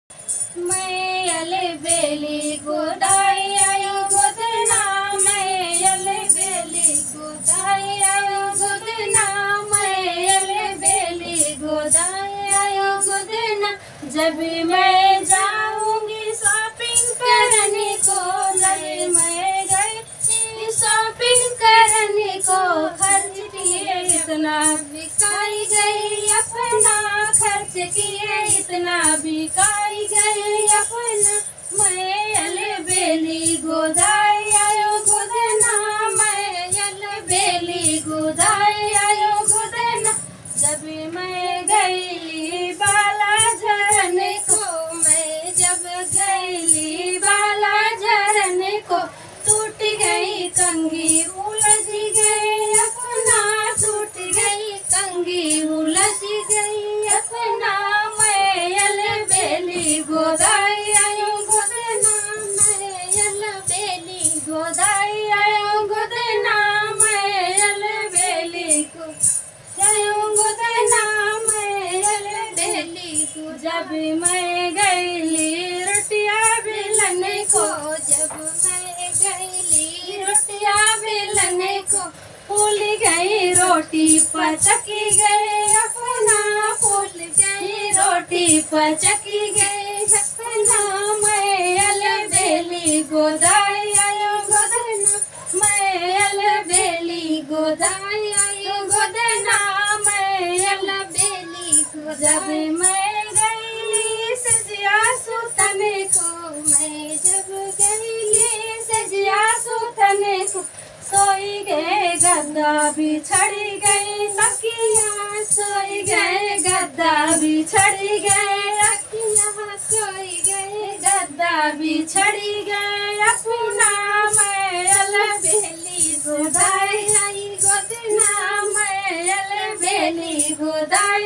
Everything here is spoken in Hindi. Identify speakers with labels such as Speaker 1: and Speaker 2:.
Speaker 1: मैं अलबेली गोदाई आयो गोदना, मैं अलबेली गोदाई आयो गोदना, मैं अलबेली गोदाई आयो गोदना। जब मैं जाऊंगी शॉपिंग करने को, जब मैं गई शॉपिंग करने को, खर्च किए इतना बिकाई गई अपना, खर्च किए इतना बिकाई गई अपना। मैं अलबेली गोदाई आयो गोदना, मैं अलबेली गोदाई आयो गोदना। जब मैं गईली बाला झरने को, मैं जब गईली बाला झरने को, टूट गई कंघी उलझ गई अपना, टूट गई कंघी उलझ गई अपना। मैं अलबेली गोदाई आयो गोदना, मैं अलबेली गोदाई आयो गोदना, मैं अलबेली आयो गोदना, मैं अलबेली को। जब मैं गईली रोटियां बेलने को, जब मैं गईली रोटियां बेलने को, फूल गई रोटी पचकी गई अपना, फूल गई रोटी पचकी गई अपना। मैं अलबेली गोदाई आयो गोदना, मैं अलबेली गोदाई आयो गोदना, मैं अलबेली को। जब मैं गईली सजिया सुतने को, मैं जब गईली सजिया सुतने को, सोई गए गद्दा बिछड़ी गई तकिया, सोई गए गद्दा बिछड़ी गए अखियाँ, सोई गए गद्दा बिछड़ी गए अपना। मैं अलबेली गोदाई आई गोदना, मैं अलबेली गोदाई